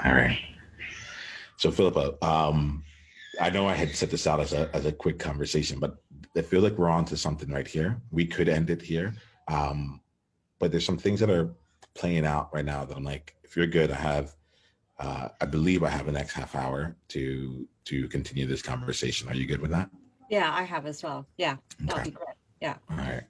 All right. So Philippa, I know I had set this out as a quick conversation, but I feel like we're on to something right here. We could end it here. Um, but there's some things that are playing out right now that I'm like, if you're good, I believe I have the next half hour to continue this conversation. Are you good with that? Yeah, I have as well. Yeah, that'll Okay. be great. Yeah. All right.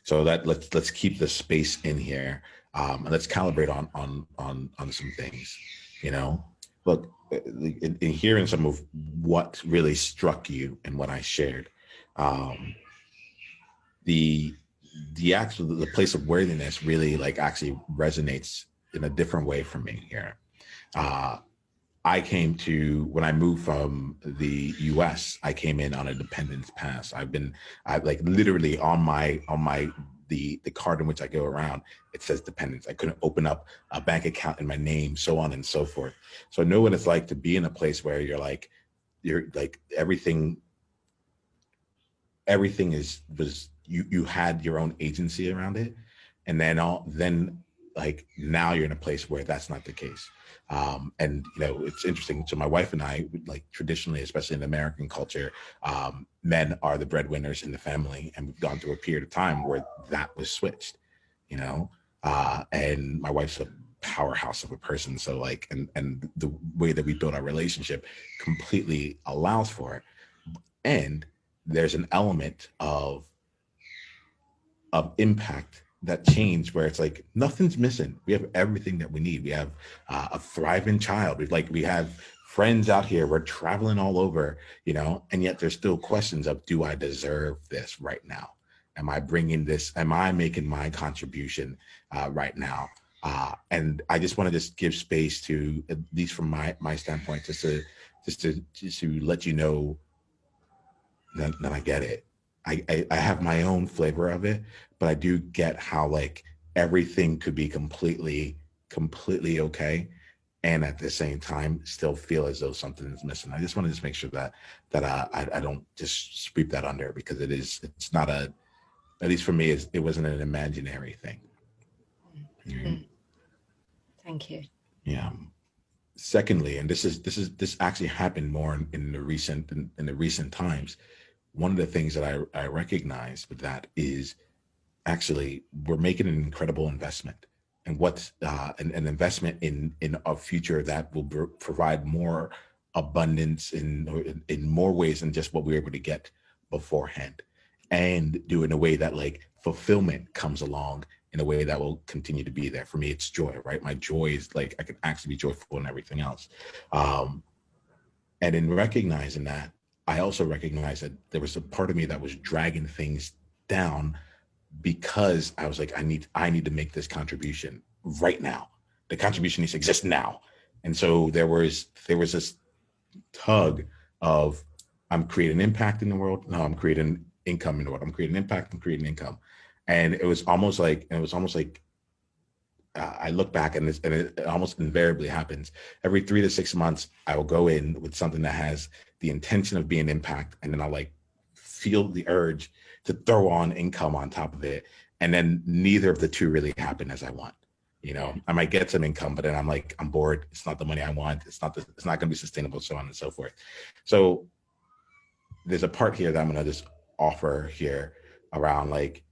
So that let's keep the space in here, and let's calibrate on some things. You know, look, in hearing some of what really struck you and what I shared, um, the the place of worthiness really like actually resonates in a different way for me here. Uh, I came to when I moved from the US, I came in on a dependence pass. I like literally on my the card in which I go around, it says dependence. I couldn't open up a bank account in my name, so on and so forth. So I know what it's like to be in a place where you're like everything is was you had your own agency around it, and then like now you're in a place where that's not the case. And you know, it's interesting. So my wife and I, like traditionally, especially in American culture, men are the breadwinners in the family, and we've gone through a period of time where that was switched. You know, and my wife's a powerhouse of a person, so like, and the way that we build our relationship completely allows for it. And there's an element of impact that change where it's like nothing's missing. We have everything that we need. We have a thriving child. We have friends out here. We're traveling all over, you know, and yet there's still questions of, do I deserve this right now? Am I bringing this? Am I making my contribution right now? And I just want to just give space to, at least from my standpoint, just to let you know that I get it. I have my own flavor of it, but I do get how like everything could be completely okay, and at the same time still feel as though something is missing. I just want to just make sure that I don't just sweep that under, because it's not a, at least for me, it wasn't an imaginary thing. Mm. Thank you. Yeah. Secondly, and this actually happened more in the recent times. One of the things that I recognize with that is actually we're making an incredible investment, and what's an investment in a future that will provide more abundance in more ways than just what we were able to get beforehand, and do in a way that like fulfillment comes along in a way that will continue to be there. For me, it's joy, right? My joy is like I can actually be joyful in everything else. Um, and in recognizing that, I also recognize that there was a part of me that was dragging things down, because I was like, I need to make this contribution right now. The contribution needs to exist now. And so there was this tug of, I'm creating impact in the world. No, I'm creating income in the world. I'm creating impact. I'm creating income. And it was almost like I look back, and it almost invariably happens. Every 3 to 6 months, I will go in with something that has the intention of being impact, and then I'll like feel the urge to throw on income on top of it, and then neither of the two really happen as I want. You know, I might get some income, but then I'm like, I'm bored. It's not the money I want. It's not going to be sustainable, so on and so forth. So there's a part here that I'm going to just offer here around like,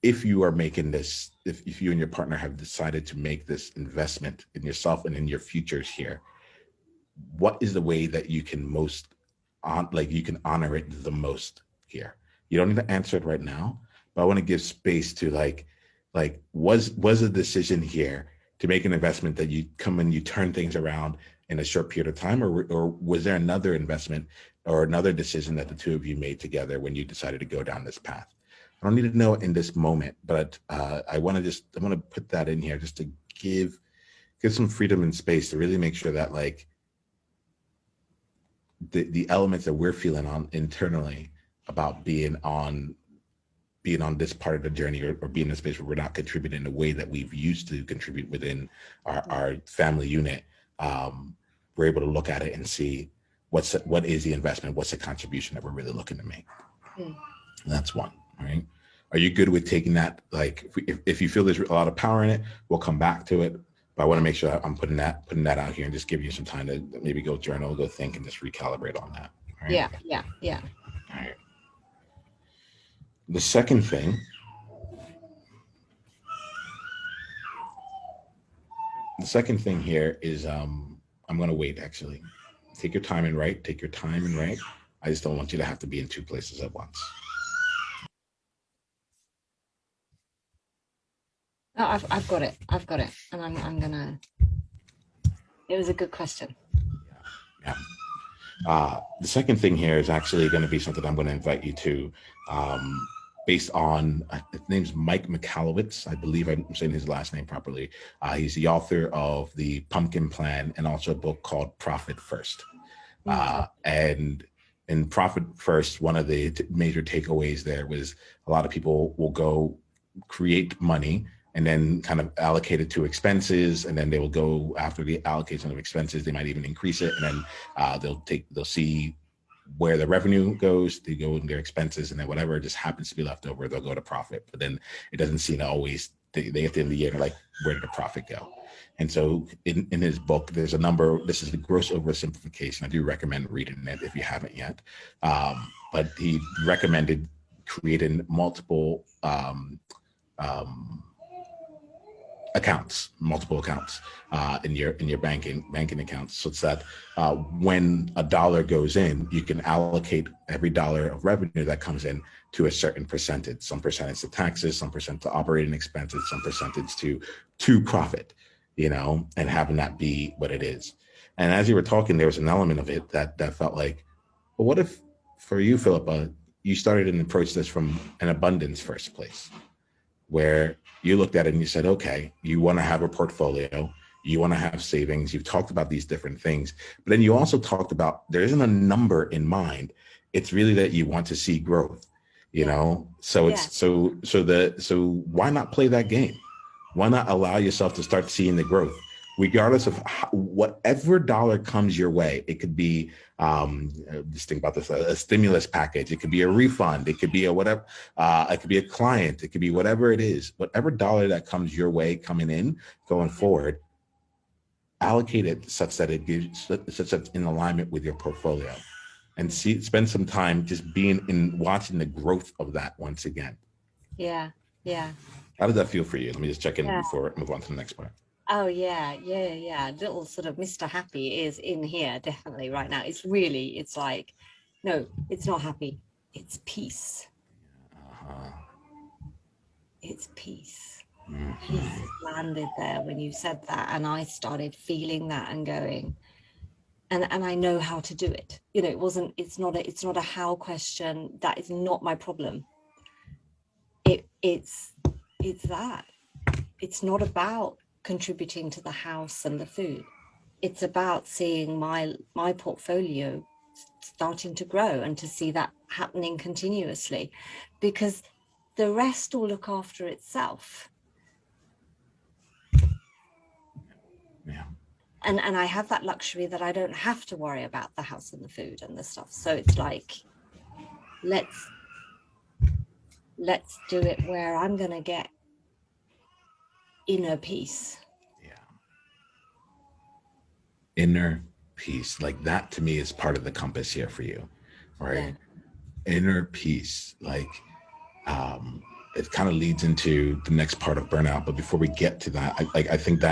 if you are making this, if you and your partner have decided to make this investment in yourself and in your futures here, what is the way that you can most like you can honor it the most here? You don't need to answer it right now, but I want to give space to like was a decision here to make an investment that you come and you turn things around in a short period of time, or was there another investment or another decision that the two of you made together when you decided to go down this path? I don't need to know it in this moment, but I want to put that in here just to give some freedom and space to really make sure that like the elements that we're feeling on internally about being on this part of the journey, or being in a space where we're not contributing the way that we've used to contribute within our family unit. We're able to look at it and see what is the investment, what's the contribution that we're really looking to make. Mm. That's one, right? Are you good with taking that? Like, if you feel there's a lot of power in it, we'll come back to it. But I want to make sure I'm putting that out here and just give you some time to maybe go journal, go think, and just recalibrate on that. All right. Yeah. All right. The second thing. The second thing here is I'm going to wait. Actually, take your time and write. Take your time and write. I just don't want you to have to be in two places at once. Oh, I've got it. I've got it, and I'm gonna. It was a good question. Yeah. The second thing here is actually going to be something I'm going to invite you to, based on his name's Mike Michalowicz. I believe I'm saying his last name properly. He's the author of the Pumpkin Plan and also a book called Profit First. And in Profit First, one of the major takeaways there was a lot of people will go create money and then kind of allocate it to expenses, and then they will go after the allocation of expenses. They might even increase it, and then they'll see where the revenue goes. They go in their expenses, and then whatever just happens to be left over, they'll go to profit. But then it doesn't seem to always. They at the end of the year, they're like, where did the profit go? And so in his book, there's a number. This is the gross oversimplification. I do recommend reading it if you haven't yet. But he recommended creating multiple multiple accounts in your banking accounts, so it's that when a dollar goes in, you can allocate every dollar of revenue that comes in to a certain percentage, some percentage to taxes, some percent to operating expenses, some percentage to profit, and having that be what it is. And as you were talking, there was an element of it that felt like, well, what if for you, Philippa, you started and approached this from an abundance first place, where you looked at it and you said, okay, you want to have a portfolio, you want to have savings. You've talked about these different things, but then you also talked about there isn't a number in mind. It's really that you want to see growth, So it's so why not play that game? Why not allow yourself to start seeing the growth? Regardless of whatever dollar comes your way, it could be, just think about this, a stimulus package, it could be a refund, it could be a whatever, it could be a client, it could be whatever it is, whatever dollar that comes your way coming in, going forward, allocate it such that it's in alignment with your portfolio, and spend some time just watching the growth of that once again. Yeah. How does that feel for you? Let me just check in before I move on to the next part. Oh yeah. Little sort of Mr. Happy is in here definitely right now. It's like, no, it's not happy. It's peace. It's peace. Mm-hmm. Peace landed there when you said that, and I started feeling that and going, and I know how to do it. It's not a how question. That is not my problem. It's that. It's not about contributing to the house and the food. It's about seeing my portfolio starting to grow and to see that happening continuously, because the rest will look after itself. Yeah. And I have that luxury that I don't have to worry about the house and the food and the stuff. So it's like, let's do it where I'm going to get inner peace. Yeah. Inner peace. Like that to me is part of the compass here for you, right? Yeah. Inner peace. Like, it kind of leads into the next part of burnout. But before we get to that, I think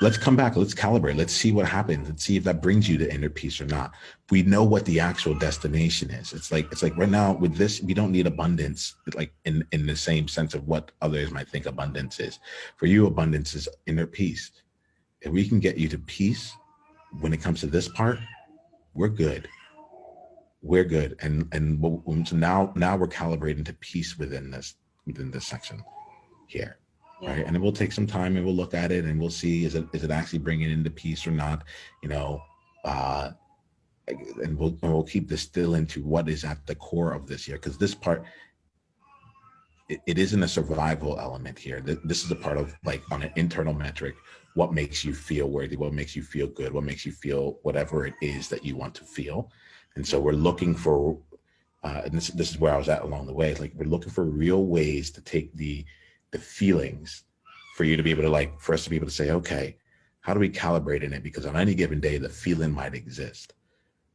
let's come back, let's calibrate, let's see what happens, let's see if that brings you to inner peace or not. We know what the actual destination is. It's like right now with this, we don't need abundance, like in the same sense of what others might think abundance is. For you, abundance is inner peace. If we can get you to peace when it comes to this part, we're good. We're good. And so now we're calibrating to peace within this section here. Yeah. Right. And then we'll take some time and we'll look at it and we'll see, is it actually bringing into peace or not, and we'll keep this still into what is at the core of this here. Because this part, it isn't a survival element here. This is a part of, like, on an internal metric, what makes you feel worthy, what makes you feel good, what makes you feel whatever it is that you want to feel. And so we're looking for, and this is where I was at along the way. Like, we're looking for real ways to take the feelings for you to be able to like, for us to be able to say, okay, how do we calibrate in it? Because on any given day, the feeling might exist.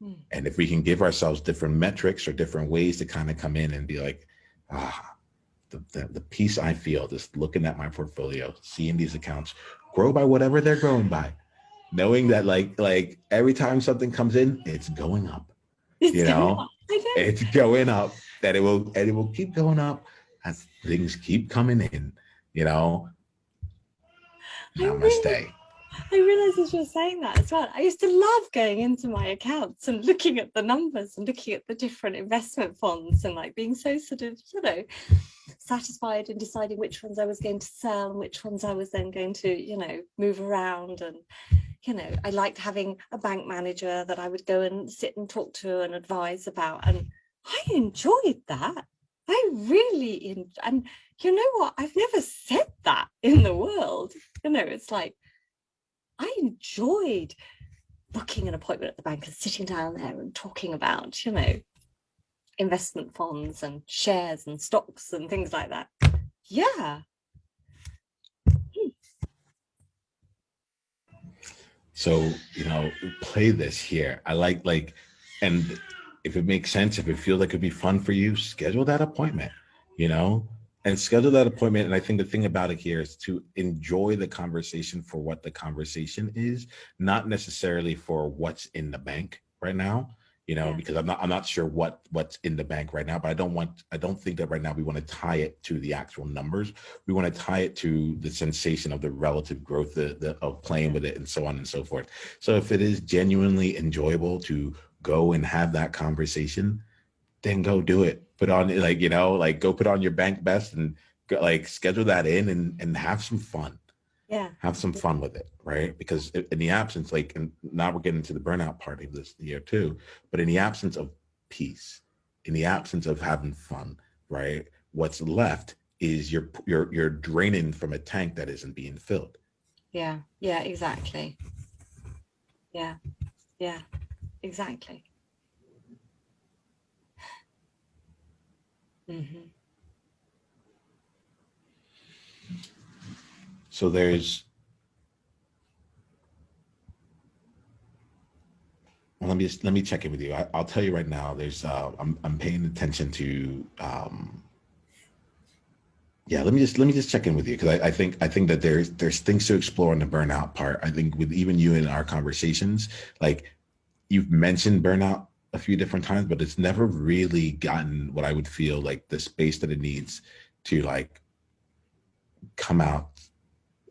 Mm. And if we can give ourselves different metrics or different ways to kind of come in and be like, the peace I feel just looking at my portfolio, seeing these accounts grow by whatever they're growing by, knowing that like every time something comes in, it's going up, It's you going know, on. I know. it's going up, that it will keep going up as things keep coming in, you know. I really Namaste. I realize as you're saying that as well. I used to love going into my accounts and looking at the numbers and looking at the different investment funds and like being so sort of, satisfied in deciding which ones I was going to sell and which ones I was then going to, move around. And, I liked having a bank manager that I would go and sit and talk to and advise about. And I enjoyed that. I really, and you know what? I've never said that in the world. It's like, I enjoyed booking an appointment at the bank and sitting down there and talking about, investment funds and shares and stocks and things like that. Yeah. So, play this here. I and if it makes sense, if it feels like it'd be fun for you, schedule that appointment, you know, and schedule that appointment. And I think the thing about it here is to enjoy the conversation for what the conversation is, not necessarily for what's in the bank right now, Yeah. because I'm not sure what's in the bank right now, but I don't think that right now we want to tie it to the actual numbers. We want to tie it to the sensation of the relative growth of playing with it and so on and so forth. So if it is genuinely enjoyable to go and have that conversation, then go do it. Put on go put on your bank best and go, schedule that in and have some fun. Yeah. Have some fun with it, right? Because in the absence, and now we're getting to the burnout part of this year too, but in the absence of peace, in the absence of having fun, right? What's left is you're draining from a tank that isn't being filled. Yeah. Yeah, exactly. Yeah. Yeah, exactly. Mm-hmm. So let me check in with you. I'll tell you right now. I'm paying attention to yeah. Let me just check in with you because I think that there's things to explore in the burnout part. I think with even you in our conversations, like you've mentioned burnout a few different times, but it's never really gotten what I would feel like the space that it needs to come out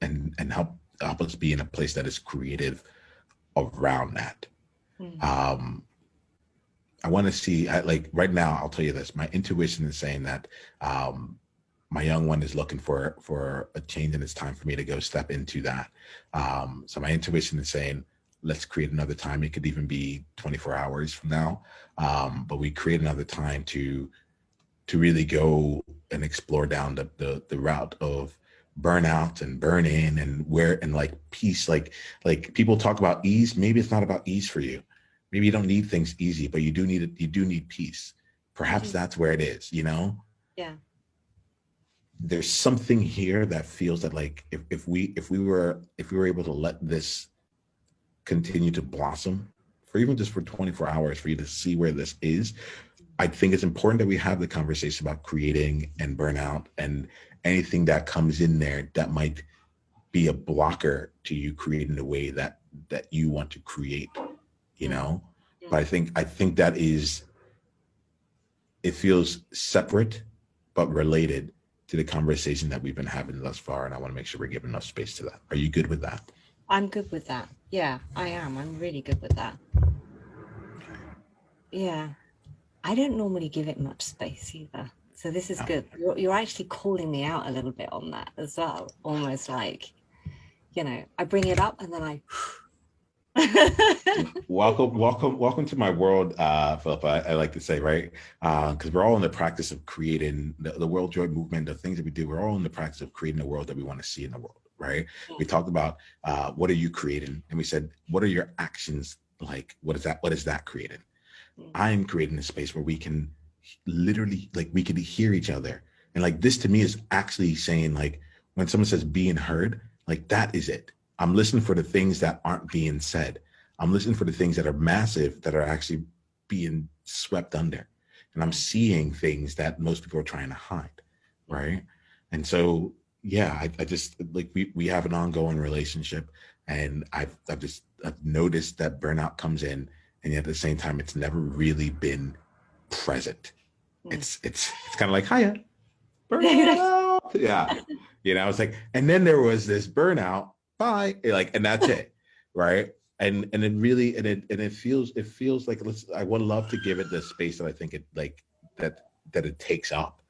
and help us be in a place that is creative around that. Mm. Um, I want to see, right now, I'll tell you this, my intuition is saying that my young one is looking for a change and it's time for me to go step into that. So my intuition is saying, let's create another time. It could even be 24 hours from now. But we create another time to really go and explore down the route of burnout and burn in and where and like peace, like people talk about ease. Maybe it's not about ease for you. Maybe you don't need things easy, but you do need peace. Perhaps Mm. that's where it is, Yeah. there's something here that feels that like if we were able to let this continue to blossom for even just for 24 hours for you to see where this is, I think it's important that we have the conversation about creating and burnout and anything that comes in there that might be a blocker to you creating the way that you want to create, you Mm. know. But Mm. I think that is, it feels separate but related to the conversation that we've been having thus far, and I want to make sure we're giving enough space to that. Are you good with that? I'm good with that. Yeah, I am. I'm really good with that. Yeah. I don't normally give it much space either. So this is Yeah. good. You're actually calling me out a little bit on that as well. Almost like, I bring it up and then I Welcome to my world, Philip. I like to say, right? Because we're all in the practice of creating the World Joy Movement, the things that we do. We're all in the practice of creating the world that we want to see in the world, right? We talked about what are you creating, and we said, what are your actions like? What is that? What is that creating? I'm creating a space where we can literally, like, we can hear each other, and like this to me is actually saying, like, when someone says being heard, like that is it. I'm listening for the things that aren't being said. I'm listening for the things that are massive that are actually being swept under. And I'm seeing things that most people are trying to hide. Right. And so, yeah, I just like we have an ongoing relationship, and I've noticed that burnout comes in, and yet at the same time, it's never really been present. It's kind of like, hiya, burnout. Yeah. It's like, and then there was this burnout, bye. Like, and that's it. Right. And it really, it feels like, I would love to give it the space that I think it like that it takes up,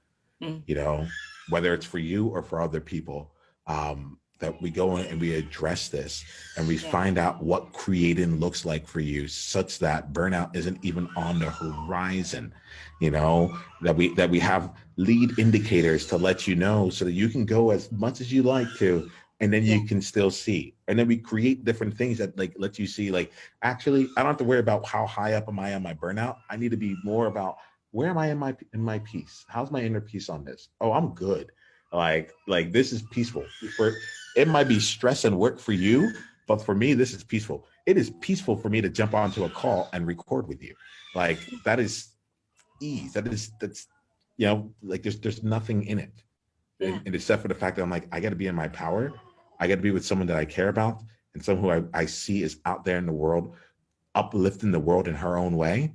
whether it's for you or for other people, that we go in and we address this and we find out what creating looks like for you, such that burnout isn't even on the horizon, that we have lead indicators to let you know, so that you can go as much as you like to, and then you can still see. And then we create different things that like let you see, like, actually, I don't have to worry about how high up am I on my burnout. I need to be more about, where am I in my peace? How's my inner peace on this? Oh, I'm good. Like this is peaceful. It might be stress and work for you, but for me, this is peaceful. It is peaceful for me to jump onto a call and record with you. Like, that is ease. That's like there's nothing in it. And except for the fact that I'm like, I got to be in my power. I got to be with someone that I care about, and someone who I see is out there in the world, uplifting the world in her own way.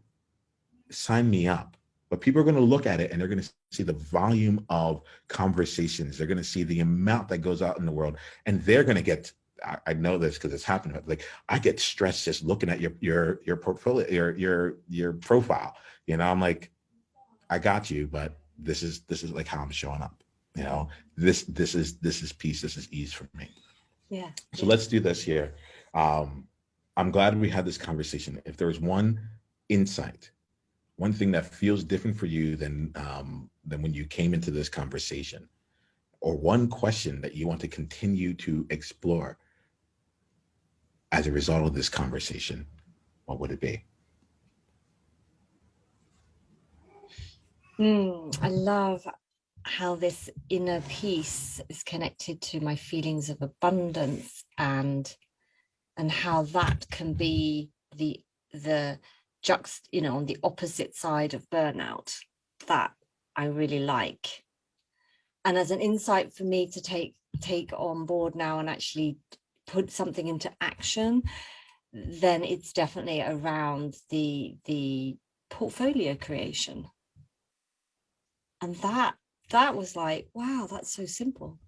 Sign me up. But people are going to look at it, and they're going to see the volume of conversations. They're going to see the amount that goes out in the world, and they're going to get, I know this because it's happened. Like, I get stressed just looking at your portfolio, your profile. I'm like, I got you, but this is like how I'm showing up. This is peace. This is ease for me. Yeah. So let's do this here. I'm glad we had this conversation. If there's one insight, one thing that feels different for you than when you came into this conversation, or one question that you want to continue to explore as a result of this conversation, what would it be? I love how this inner peace is connected to my feelings of abundance, and how that can be the on the opposite side of burnout, that I really like. And as an insight for me to take on board now and actually put something into action, then it's definitely around the portfolio creation. And that was like, wow, that's so simple.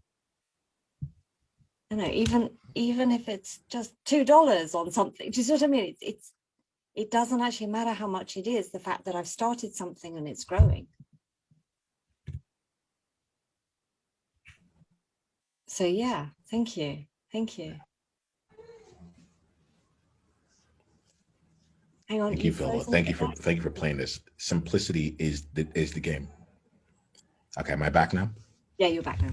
Even if it's just $2 on something, do you see what I mean? It doesn't actually matter how much it is, the fact that I've started something and it's growing. So yeah, thank you. Hang on. Thank you, Phil. Thank you for playing this. Simplicity is the game. Okay, am I back now? Yeah, you're back now.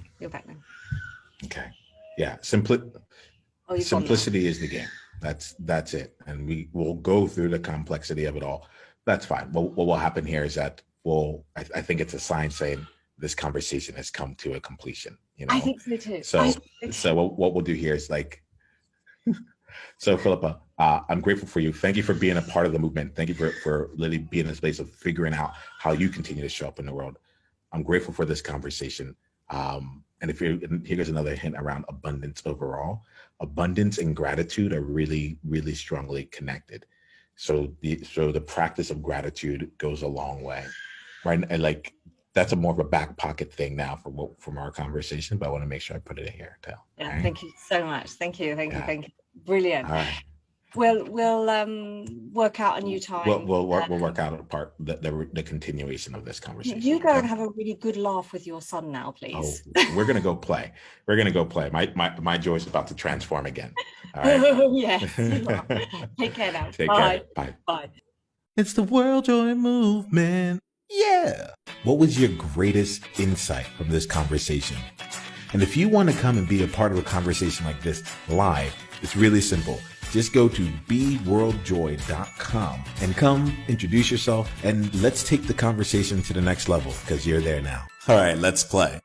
Okay. Yeah, simplicity is the game. That's it. And we will go through the complexity of it all. That's fine. What will happen here is that I think it's a sign saying this conversation has come to a completion. I think so too. So what we'll do here is like, so Philippa, I'm grateful for you. Thank you for being a part of the movement. Thank you for literally being in a space of figuring out how you continue to show up in the world. I'm grateful for this conversation. And here's another hint around abundance overall. Abundance and gratitude are really, really strongly connected. So the practice of gratitude goes a long way, right? And like, that's more of a back pocket thing now from our conversation, but I want to make sure I put it in here too. Yeah, right? Thank you so much. Thank you. Brilliant. All right. We'll work out a new time. We'll work out the continuation of this conversation. You go and have a really good laugh with your son now, please. Oh, we're gonna go play. My joy is about to transform again. All right. Yes. Take care now. Take care. Bye. Bye. It's the World Joy Movement. Yeah. What was your greatest insight from this conversation? And if you want to come and be a part of a conversation like this live, it's really simple. Just go to beworldjoy.com and come introduce yourself, and let's take the conversation to the next level, because you're there now. All right, let's play.